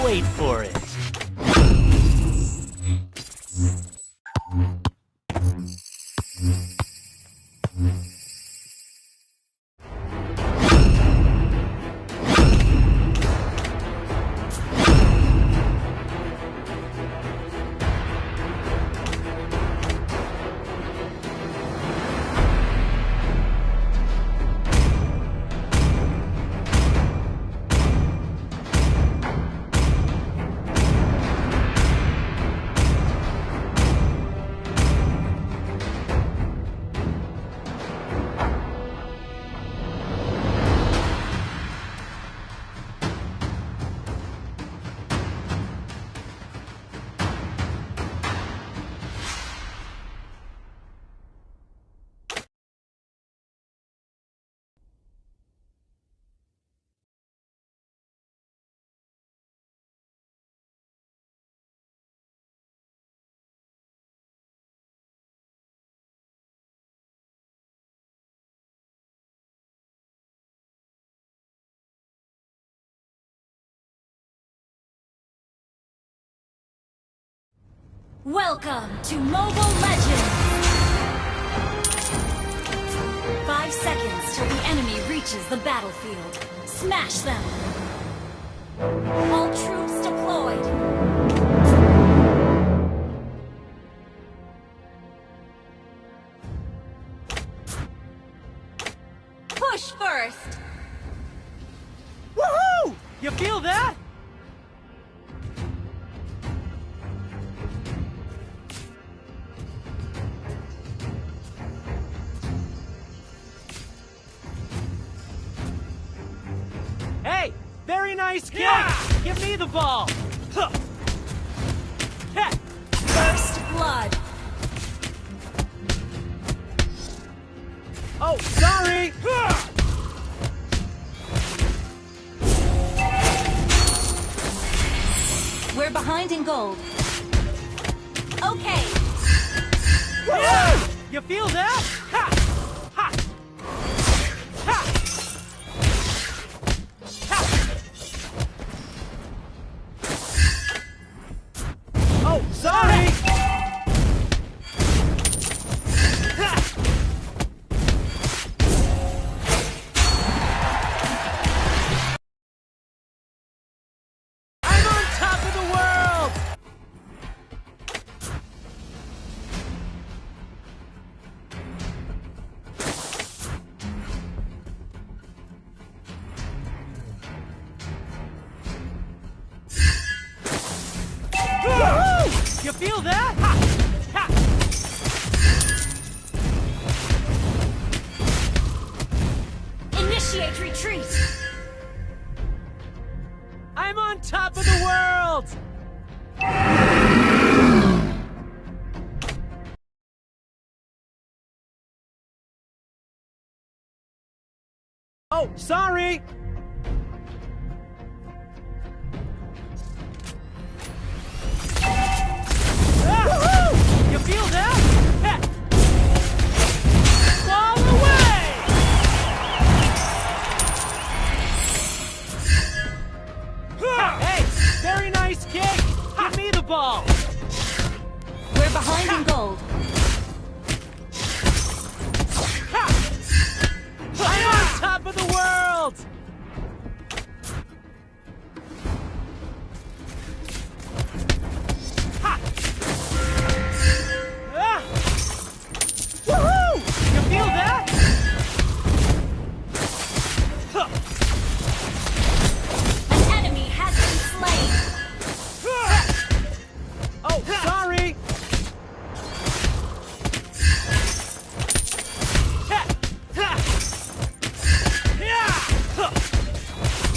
wait for it. Welcome to Mobile Legends! 5 seconds till the enemy reaches the battlefield. Smash them! All troops deployed! Push first! Woohoo! You feel that? Hey! Very nice kick! Yeah! Give me the ball! Huh. Heh. First blood! Oh, sorry! We're behind in gold. Okay! Yeah! You feel that? Ha! Ha! Ha! Ha! Oh, sorry! Ha! I'm on top of the world! Woohoo! You feel that? Ha! Ha! Initiate retreat! I'm on top of the world! Oh, sorry! Woohoo! You feel that? Heh. Ball away! Hey, very nice kick! Give me the ball! We're behind in gold. I'm on top of the world! Ha! Ah! Woohoo! You feel that? Huh. An enemy has been slain. Oh, sorry!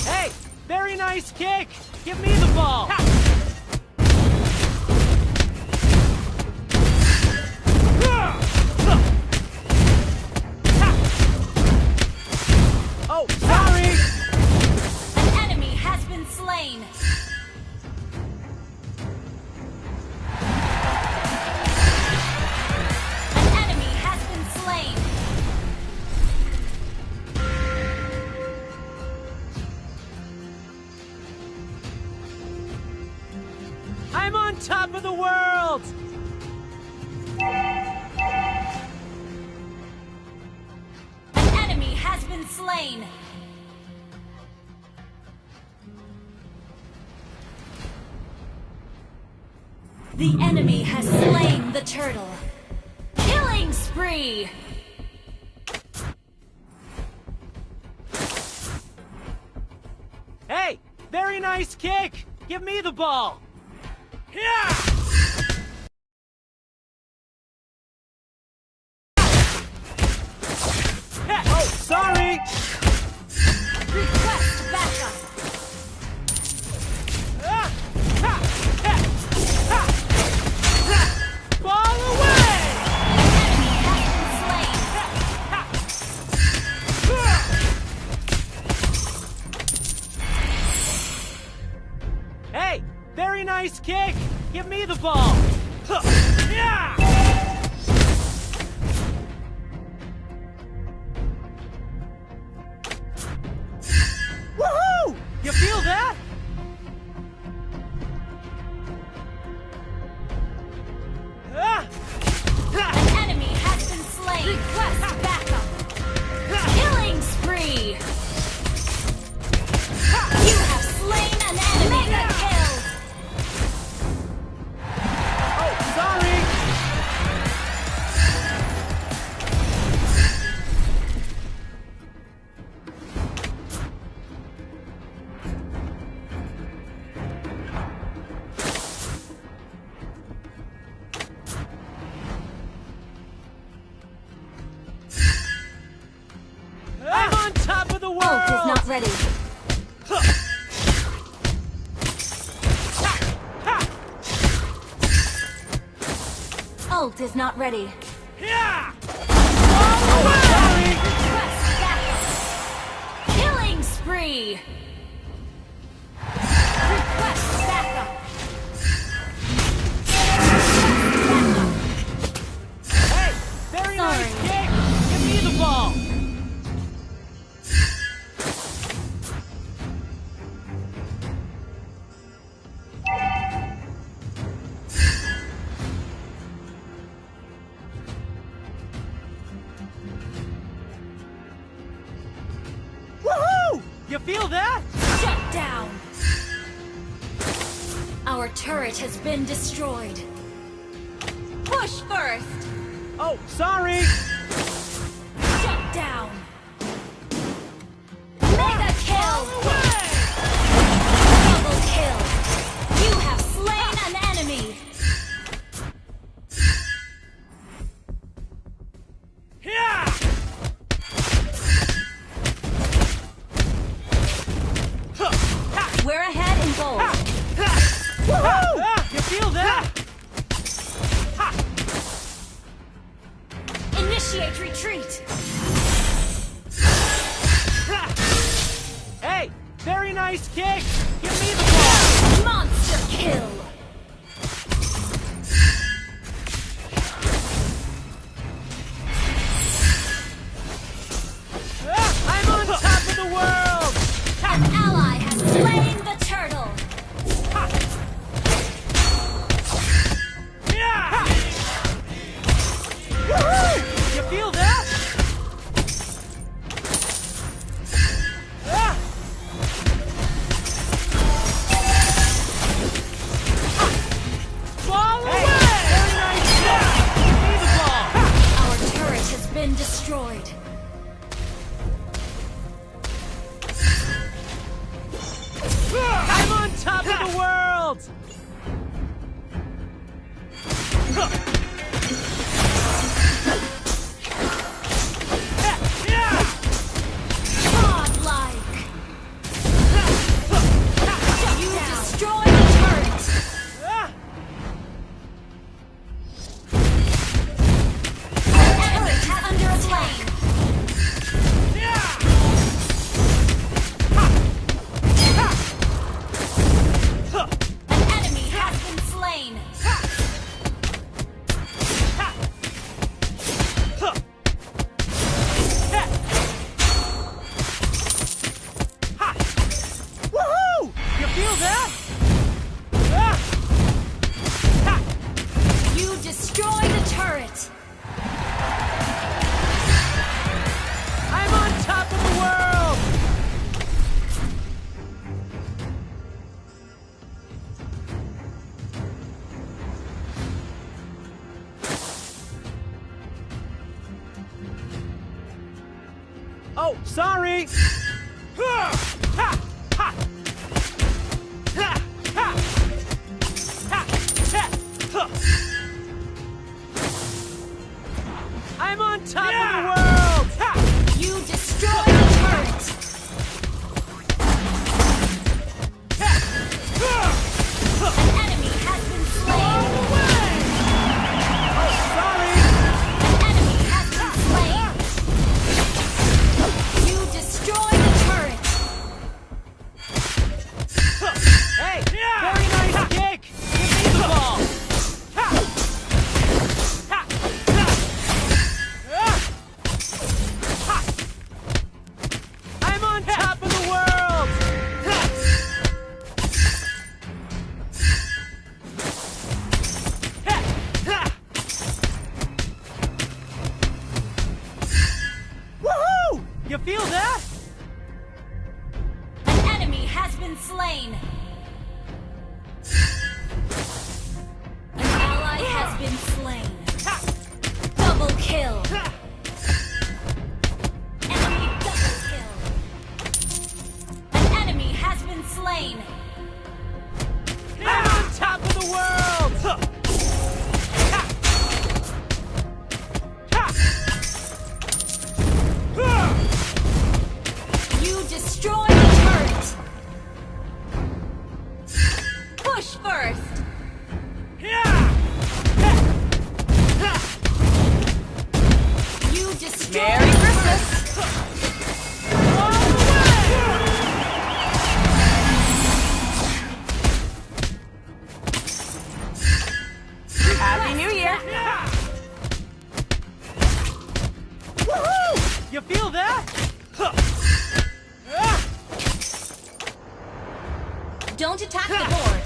Hey, very nice kick! Give me the ball! Oh, sorry! An enemy has been slain. An enemy has been slain. I'm on top of the world! An enemy has been slain. The enemy has slain the turtle. Killing spree! Hey, very nice kick! Give me the ball! Yeah! Oh, sorry! Request backup. Ball away! Enemy has been slain. Hey, very nice kick! Give me the ball! Yeah! Woohoo! You feel that? An enemy has been slain. Request backup. Killing spree. You have slain an enemy. Mega kill. Oh, sorry! I'm on top of the world! Ult is not ready. Ult is not ready. Yeah! Sorry. Request backup. Killing spree. Request backup. Hey, very nice Sorry. kick! Give me the ball! Woohoo! You feel that? Shut down. Our turret has been destroyed. Push first. Oh, sorry! Shut down. Mega kill. Double kill. You have slain an enemy. Yeah! We're ahead in goal. Woohoo! You feel that? Initiate retreat. Hey, very nice kick! Give me the ball! Monster kill. I'm on top of the world! An ally has slain the turtle. Yeah! Woohoo! You feel that? Ball away! Very nice shot! Give me the ball! Our turret has been destroyed. sorry! Ha! Ha! Ha! Ha! Ha! Ha! I'm on top of the world! Ha! You destroy the turret! An enemy has been slain! Sorry! An enemy has been slain! You destroy the turret! Hey! Very nice kick! Give me the ball! Ha! Ha! Ha! Ha! I'm on top of the world! Ha! Ha! Ha! Woohoo! You feel that? An enemy has been slain! An ally has been slain! Ha! Double kill! Ha! Enemy double kill! An enemy has been slain! I'm on top of the world! Ha! Ha! Ha! You destroy the turret! Push first! You destroy Merry the Christmas! Happy New Year! Woohoo! You feel that? Don't attack the board!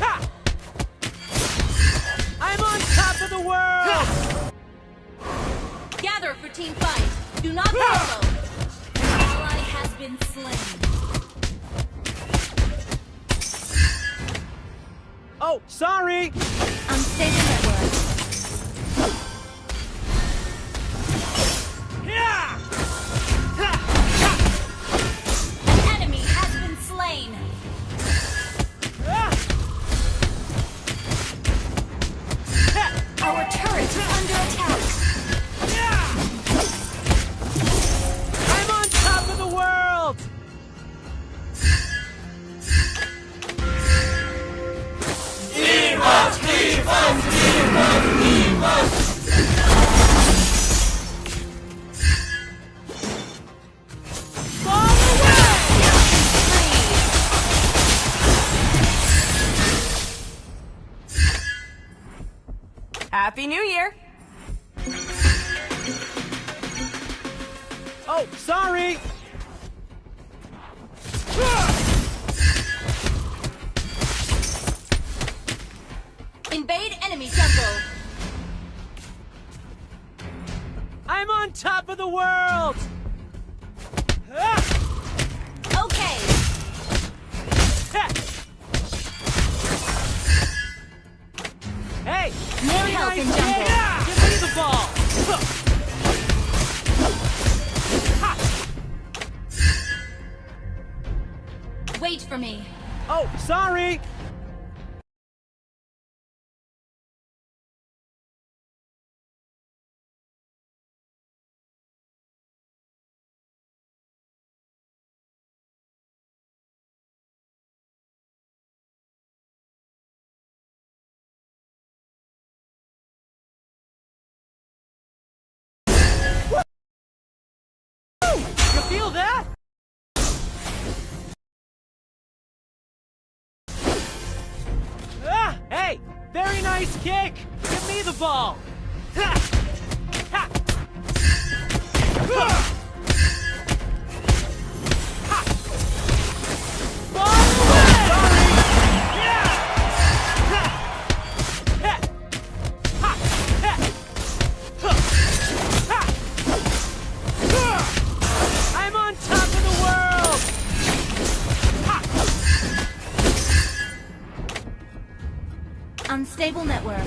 I'm on top of the world! Gather for team fight! Do not follow! An ally has been slain! Oh, sorry! Unstable network! An enemy has been slain! Our turret is under attack! I'm on top of the world! Happy New Year! Oh, sorry! Invade enemy jungle! I'm on top of the world! Okay! Hey! Need Very help nice in kick. jungle. Give me the ball! Wait for me! Oh, sorry! You feel that? Hey! Very nice kick! Give me the ball! Ha! Ha! Ha! Ha! Ball away! Sorry! Yeah! Ha! Ha! Ha! Ha! Ha! Ha! I'm on top of the world! Ha! Unstable network.